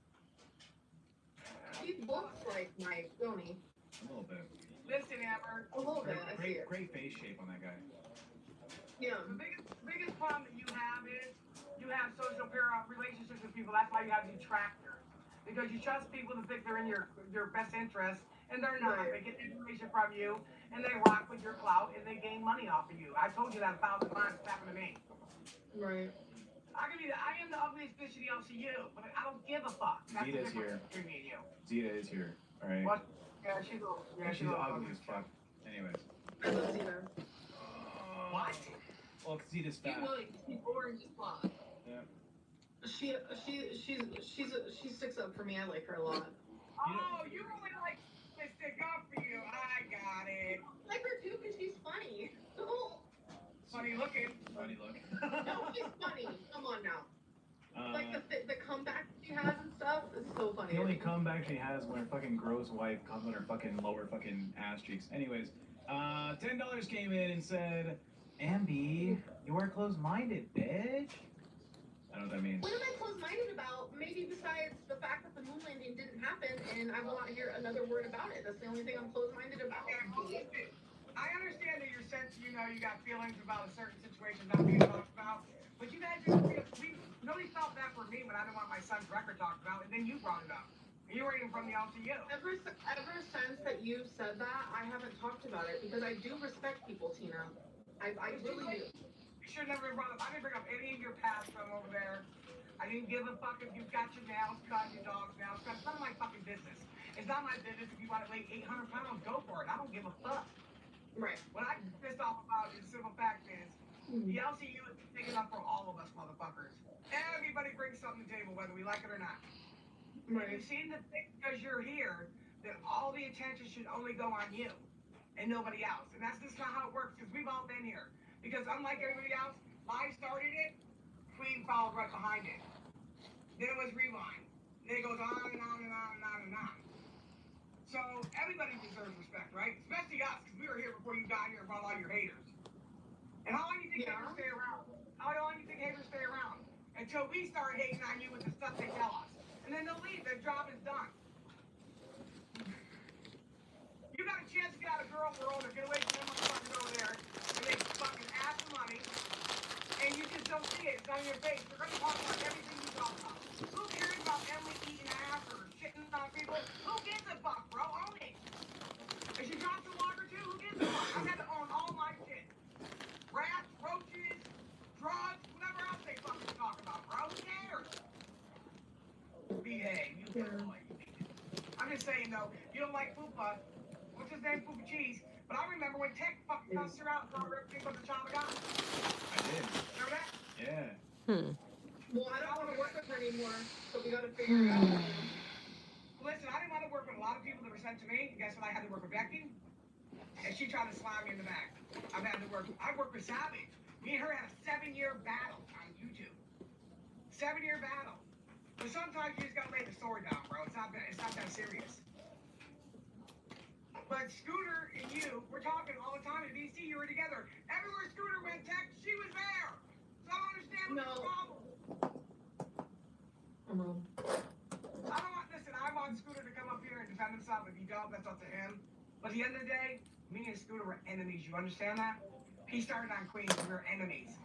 He looks like Mike, don't he? A little bit. Listen, Amber. A little bit, I see it. Great face shape on that guy. Yeah. The biggest problem that you have is you have social relationships with people. That's why you have detractors. Because you trust people to think they're in your best interest, and they're not. Right. They get information from you, and they rock with your clout, and they gain money off of you. I told you that 1,000 times. It's happened to me. Right. I am the ugliest bitch in the LCU, but I don't give a fuck. That's the Zeta's difference here. between me and you. Zeta is here. All right. What? Yeah, she's a She's ugly as fuck. Anyways. I love Zeta. What? Well, Zeta's You fat. would. She's orange as fuck. Yeah. She sticks up for me. I like her a lot. Oh, you really like to stick up for you. I got it. I like her too because she's funny. Funny looking. Funny look. No, she's funny. Come on now. Like the comeback she has and stuff is so funny. The only comeback she has when her fucking gross wife comes on her fucking lower fucking ass cheeks. Anyways, $10 came in and said, Ambi, you are closed-minded, bitch. I don't know what that means. What am I closed-minded about? Maybe besides the fact that the moon landing didn't happen and I will not hear another word about it. That's the only thing I'm closed-minded about. I understand that your sense, you got feelings about a certain situation not being talked about, but you guys nobody felt that for me when I didn't want my son's record talked about, and then you brought it up. You were even from the LCU. Ever since that you said that, I haven't talked about it because I do respect people, Tina. I really do. You should never brought up. I didn't bring up any of your past from over there. I didn't give a fuck if you got your nails cut, your dog's nails cut. It's none of my fucking business. It's not my business if you want to weigh 800 pounds, go for it. I don't give a fuck. Right. What I'm pissed off about is the simple fact is the LCU is big enough for all of us motherfuckers. Everybody brings something to the table, whether we like it or not. Right. You seem to think because you're here that all the attention should only go on you and nobody else. And that's just not how it works because we've all been here. Because unlike everybody else, I started it, Queen followed right behind it. Then it was Rewind. Then it goes on and on and on and on and on. So everybody deserves respect, right? Especially us, because we were here before you got here and brought all your haters. And how long do you think haters stay around? How long do you think haters stay around? Until we start hating on you with the stuff they tell us. And then they'll leave. Their job is done. You got a chance to get out of girl world or get away from them motherfuckers over there and they fucking ask for money and you just don't see it. It's on your face. They're gonna talk about everything you talk about. Who cares about Emily eating ass or shitting on people? Who gives a fuck, bro? Own it. If she drops a walker too, who gives a fuck? I had to own all my shit. Rats, roaches, drugs, whatever else they fucking talk about, bro. Who cares? Behave, you boy. I'm just saying though, you don't like Fupa. What's his name? Fupa Cheese. But I remember when Tech fucking cussed her out for everything but the child of God. I did. Remember that? Yeah. Well, I don't want to work with her anymore, so we got to figure it out. Listen, I didn't want to work with a lot of people that were sent to me. And guess what? I had to work with Becky. And she tried to slam me in the back. I worked with Savage. Me and her had a 7-year battle on YouTube. 7-year battle. But sometimes you just gotta lay the sword down, bro. It's not that serious. But Scooter and you, we're talking all the time in DC. You were together. Everywhere Scooter went, Tech, she was there. So I don't understand what's the problem. Listen, I want Scooter to come up here and defend himself. If he don't, that's up to him. But at the end of the day, me and Scooter were enemies. You understand that? He started on Queens. We were enemies.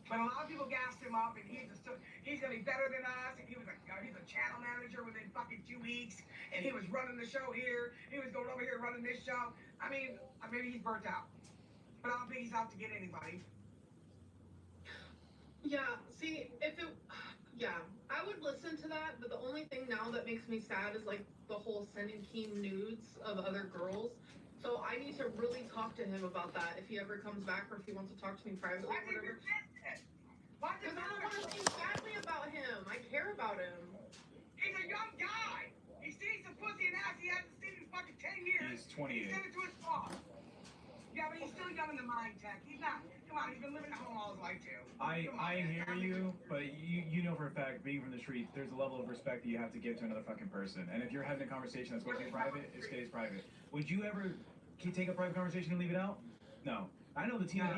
But a lot of people gassed him up, and he's gonna be better than us. And he's a channel manager within fucking 2 weeks, and he was running the show here. He was going over here running this show. I mean, maybe he's burnt out, but I don't think he's out to get anybody. Yeah. See, I would listen to that, but the only thing now that makes me sad is like the whole sending Keem nudes of other girls. So I need to really talk to him about that if he ever comes back or if he wants to talk to me privately or whatever. Because I don't want to think badly about him. I care about him. He's a young guy. He sees some pussy and ass he hasn't seen in fucking 10 years. He's 28. He sent it to his father. Yeah, but he's still young in the mind, Tech. He's not. Come on, he's been living at home all his life too. I hear you, but you know for a fact, being from the streets, there's a level of respect that you have to give to another fucking person. And if you're having a conversation that's supposed to be private, it stays private. Would you ever take a private conversation and leave it out? No. I know the Tina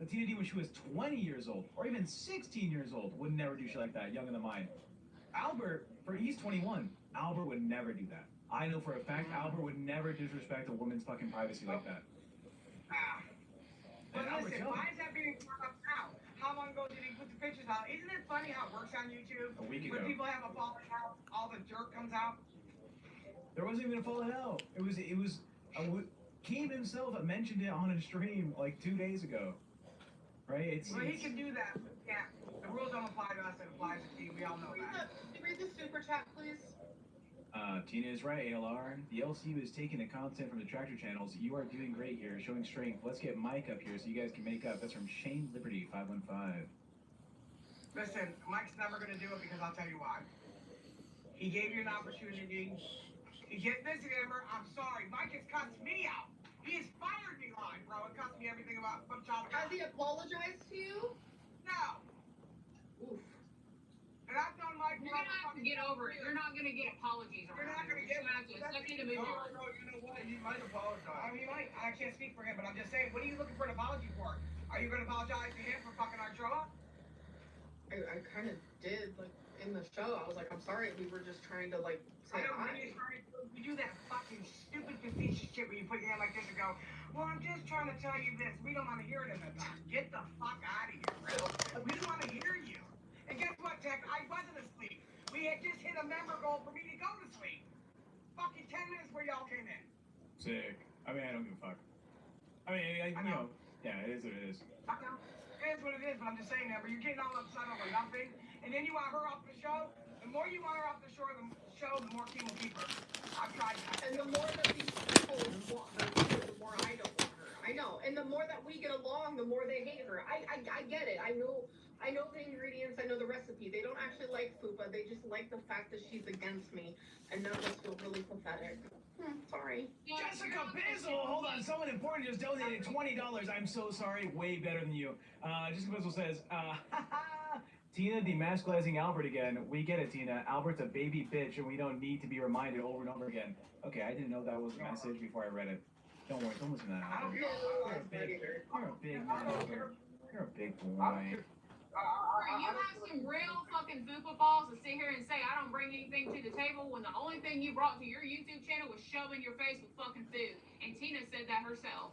D when she was 20 years old or even 16 years old would never do shit like that. Young in the mind. Albert, he's 21. Albert would never do that. I know for a fact Albert would never disrespect a woman's fucking privacy like that. But listen, why is that being brought up now? How long ago did he put the pictures out? Isn't it funny how it works on YouTube? A week ago. When people have a falling out, all the dirt comes out. There wasn't even a falling out. It was Keem himself mentioned it on a stream like 2 days ago. Right? Well, he can do that. Yeah. The rules don't apply to us, it applies to Keem. We all know that. Read the super chat, please. Tina is right, ALR. The LCU is taking the content from the Tractor channels. You are doing great here, showing strength. Let's get Mike up here so you guys can make up. That's from Shane Liberty 515. Listen, Mike's never going to do it because I'll tell you why. He gave you an opportunity. You get busy, Amber. I'm sorry. Mike has cussed me out. He has fired me live, bro. It cost me everything about from child. Has he apologized to you? No. Oof. And I've known Mike. You're gonna have to get over it. You're not gonna get apologies. You're not gonna get. It's not gonna move on. No, you know what? He might apologize. I mean, he might. I can't speak for him, but I'm just saying. What are you looking for an apology for? Are you gonna apologize to him for fucking our show up? I kind of did, like, in the show. I was like, I'm sorry, we were just trying to, like, say hi. You do that fucking stupid facetious shit where you put your hand like this and go, well, I'm just trying to tell you this. We don't want to hear it in the time. Get the fuck out of here, bro. We don't want to hear you. And guess what, Tech? I wasn't asleep. We had just hit a member goal for me to go to sleep. Fucking 10 minutes where y'all came in. Sick. I mean, I don't give a fuck. I mean, you know, yeah, it is what it is. I know. It is what it is, but I'm just saying, Amber, you're getting all upset over nothing, and then you want her off the show. The more you want her off the show, the more Keem will keep her. I've tried that. And the more that these people want her, the more I don't want her. I know. And the more that we get along, the more they hate her. I get it. I know the ingredients. I know the recipe. They don't actually like Fupa. They just like the fact that she's against me, and none of us feel really pathetic. Sorry. Jessica Bizzle, hold on. Someone important just donated $20. I'm so sorry. Way better than you. Jessica Bizzle says, Tina demasculizing Albert again. We get it, Tina. Albert's a baby bitch, and we don't need to be reminded over and over again. Okay, I didn't know that was a message before I read it. Don't worry, don't listen to that. Albert. You're a big man, Albert. You're a big boy. You have some real fucking fupa balls to sit here and say I don't bring anything to the table when the only thing you brought to your YouTube channel was shoving your face with fucking food. And Tina said that herself.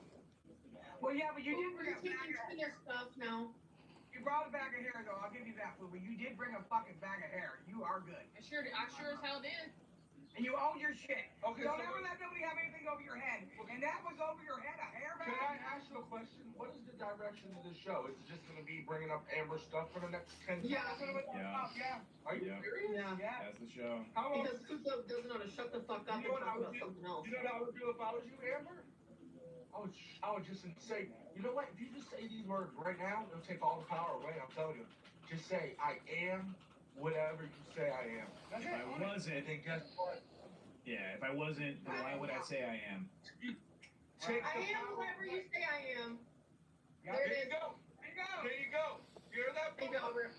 Well, yeah, but you did bring a taking Tina stuff now. You brought a bag of hair, though. I'll give you that, Fupa. You did bring a fucking bag of hair. You are good. I sure as hell did. And you own your shit. Okay, Don't so ever let nobody have anything over your head. And that was over your head, a hair bag? Can I ask you a question? What is the direction of the show? Is it just going to be bringing up Amber stuff for the next 10 Yeah, that's seconds? what it was about, yeah. Are you serious? Yeah. That's the show. How long? Because Fupa doesn't know to shut the fuck up and You know what talk I would about do? something else. You know what I would do if I was you, Amber? I would just say, you know what? If you just say these words right now, it'll take all the power away. I'm telling you. Just say, I am whatever you say I am. If I wasn't, then guess what? yeah, if I wasn't, then why would I say I am? I am whoever you say I am. Yeah, there you go. There you go. You hear that? Thank you, Albert.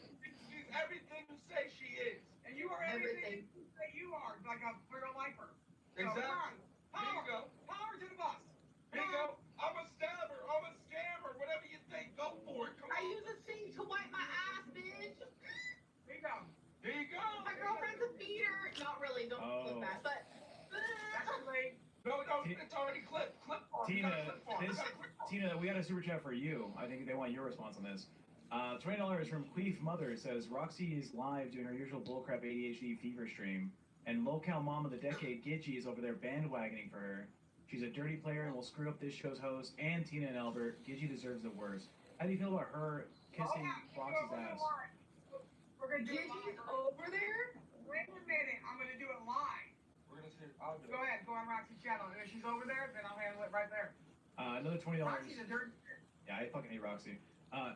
She's everything you say she is. And you are everything that you are, like a real lifer. So, Exactly. come on. There you go. Power to the bus. There you go. I'm a stabber. I'm a scammer. Whatever you think, go for it. Come I on. use a sink to wipe my ass, bitch. There you go. There you go. My girlfriend's a feeder. Not really. Don't flip that. But. That's too late. No, it's already clipped. Clip farm. Tina, Tina, we got a super chat for you. I think they want your response on this. $20 from Queef Mother. It says, Roxy is live doing her usual bullcrap ADHD fever stream, and Locale Mom of the Decade, Gitchy, is over there bandwagoning for her. She's a dirty player and will screw up this show's host and Tina and Albert. Gitchy deserves the worst. How do you feel about her kissing Roxy's ass? We're going to do it Gigi's live. over there? Wait a minute. I'm going to do it live. We're going to see. I'll do Go it. ahead. Go on Roxy's channel. And if she's over there, then I'll handle it right there. Another $20. Roxy's a dirty. Yeah, I fucking hate Roxy.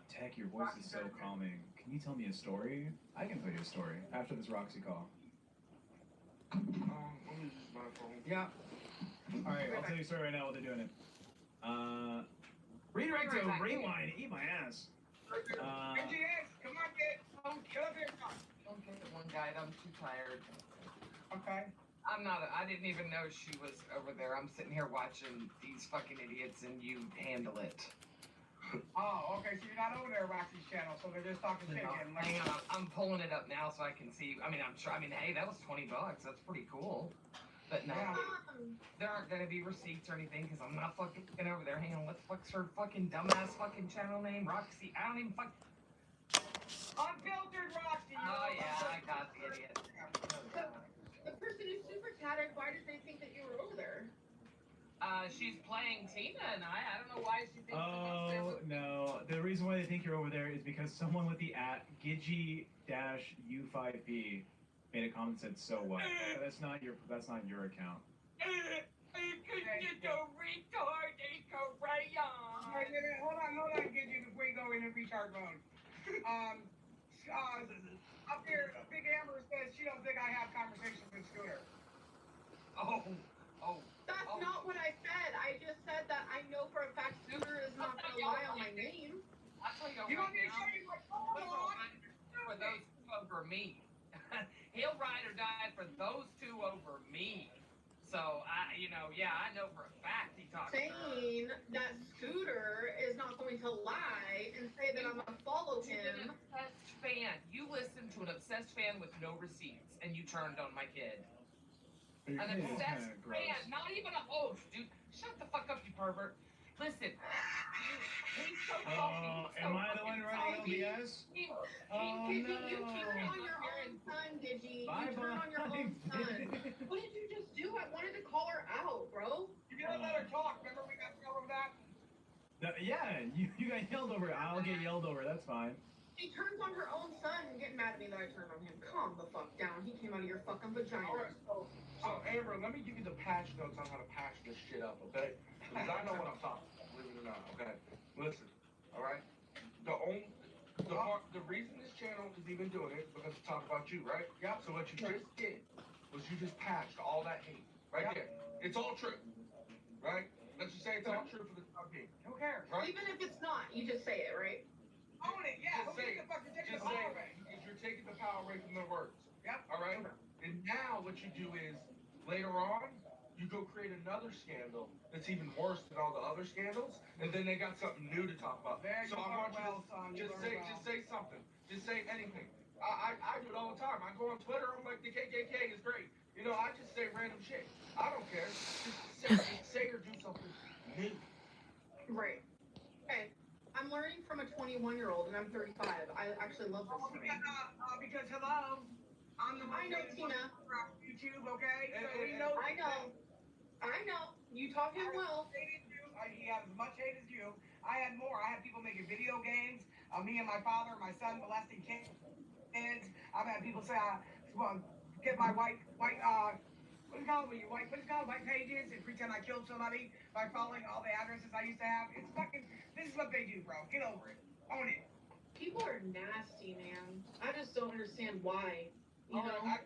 Tech, your voice is so calming. Can you tell me a story? I can tell you a story after this Roxy call. Let me use my phone. Yeah. Alright, I'll tell you a story right now while they're doing it. Redirect to rewind. Eat my ass. NGS, come on, kid. Get up here. Don't get the one guy. I'm too tired. Okay. I didn't even know she was over there. I'm sitting here watching these fucking idiots and you handle it. Oh, okay, so you're not over there at Roxy's channel, so they're just talking shit again. Like, Hang on, I'm pulling it up now so I can see. I mean, I'm sure. I mean, hey, that was $20. That's pretty cool. But no, there aren't gonna be receipts or anything because I'm not fucking over there. Hang on, what the fuck's her fucking dumbass fucking channel name? Roxy. I don't even fuck. Unfiltered Roxy. Oh yeah, I got the idiot. The person who's super tatted, why did they think that you were over there? She's playing Tina and I don't know why she thinks. Oh no! The reason why they think you're over there is because someone with the @Gidgy-U5B made a comment that said so what. That's not your account. Hold on, Gidgy, before you go into retard mode. Up here, Big Amber says she don't think I have conversations with Scooter. That's not what I said. I just said that I know for a fact Scooter is not gonna lie on my name. I'll tell you You right want me to now. show you my phone? For those two over me. He'll ride or die for those two over me. So I know for a fact he talks to her. Saying that Scooter is not going to lie and say that I'm gonna follow An him. obsessed fan. You listened to an obsessed fan with no receipts, and you turned on my kid. Your An kid is obsessed kinda gross. fan, not even a host, dude. Shut the fuck up, you pervert. Listen, he's so salty. Am I the one running OBS? Oh You no! turn on your own son, Gidgy. Bye You turn on your own son. What did you just do? I wanted to call her out, bro. You gotta let her talk. Remember we got to over that? Yeah, you got yelled over. I'll get yelled over. That's fine. She turns on her own son and getting mad at me that I turned on him. Calm the fuck down. He came out of your fucking vagina. Alright, so Amber, let me give you the patch notes on how to patch this shit up, okay? Because I know what I'm talking about, believe it or not, okay? Listen, alright? The reason this channel is even doing it is because to talk about you, right? Yep. So what you just did was you just patched all that hate, right there. It's all true, right? Let's just say it's all true for the time being. Who cares? Right? Even if it's not, you just say it, right? Own it, yeah. Just Who say gives a fuck to take the Just power say away? because you're taking the power away from their words. Yep. All right. And now what you do is later on you go create another scandal that's even worse than all the other scandals, and then they got something new to talk about. There So you I learn want well, you son. to You just learn well. say something. Just say anything. I do it all the time. I go on Twitter. I'm like, the KKK is great. You know, I just say random shit. I don't care. Just say or do something new. Right. Okay. I'm learning from a 21-year-old, and I'm 35. I actually love this to me. Because hello, I'm the I know, Tina. YouTube, okay? So And- he knows. I know. You taught him well. He had as much hate as you. I had more. I had people making video games. Me and my father, my son molesting kids. I've had people say, get my white, what do you call it when you white pages and pretend I killed somebody by following all the addresses I used to have. It's fucking, this is what they do, bro. Get over it. Own it. People are nasty, man. I just don't understand why. You know? I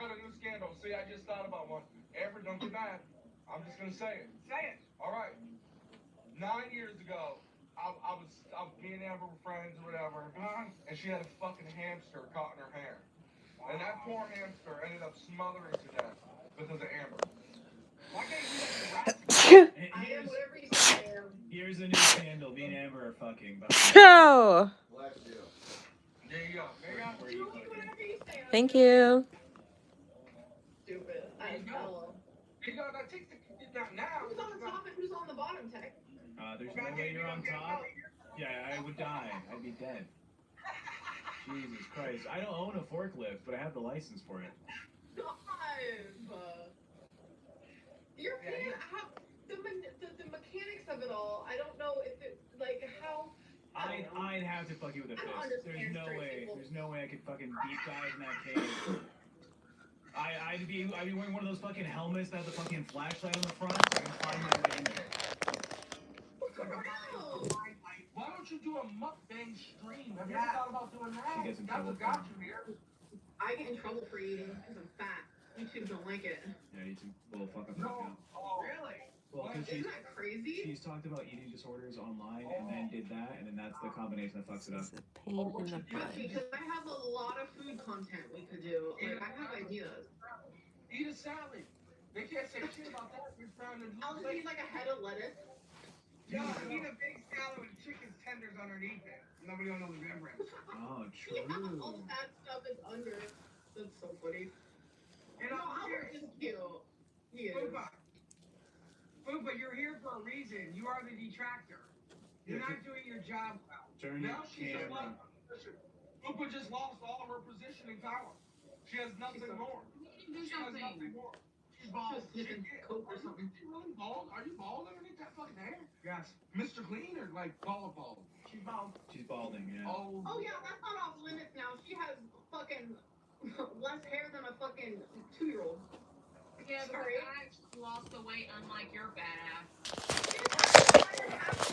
got a new scandal. See, I just thought about one. Amber, don't get mad. I'm just gonna say it. Say it. All right. 9 years ago, me and Amber were friends or whatever, and she had a fucking hamster caught in her hair. And that poor hamster ended up smothering to death because of Amber. Why can't you do that? I am whatever you say I am. Here's a new scandal. Me and Amber are fucking. Go! Bless you. There you go. Do whatever you say. Thank you. Stupid. I know. You know, that takes the now. Who's on the top and who's on the bottom, Tech? There's no way you're on top. Yeah, I would die. I'd be dead. Jesus Christ. I don't own a forklift, but I have the license for it. You're paying the mechanics of it all. I don't know if it, like, how. I'd have to fuck you with a fist. There's no way. There's no way I could fucking deep dive in that cage. I'd be wearing one of those fucking helmets that has a fucking flashlight on the front so I can find my way in there. Why don't you do a mukbang stream? Have you ever thought about doing that? She gets in That's trouble what got for you here. I get in trouble for eating because I'm fat. YouTube don't like it. Yeah, you two little fuck up. Really? Well, because Isn't that crazy? she's talked about eating disorders online and then did that, and then that's the combination that fucks it up. Pain in the butt. Because I have a lot of food content we could do. Like, I have ideas. Eat a salad. They can't say shit about that. You're trying to I'll just eat like a head of lettuce. No, you need a big salad with chicken tenders underneath it. Nobody will know the difference. Oh, Yeah, true. all that stuff is under. That's so funny. And No, I'm Albert here. is cute. He is. Fupa, you're here for a reason. You are the detractor. You're not doing your job well. Turn your Now she's just camera. lost position. Fupa just lost all of her position and power. She has nothing more. Do She has something. nothing more. She's bald. Just sniffing coke or something. She really bald? Are you bald underneath that fucking hair? Yes. Mr. Clean or like bald? She's bald. She's balding, yeah. Oh. Oh yeah, that's not off limits now. She has fucking less hair than a fucking 2-year-old. Yeah, but Sorry. I actually lost the weight unlike your badass. Half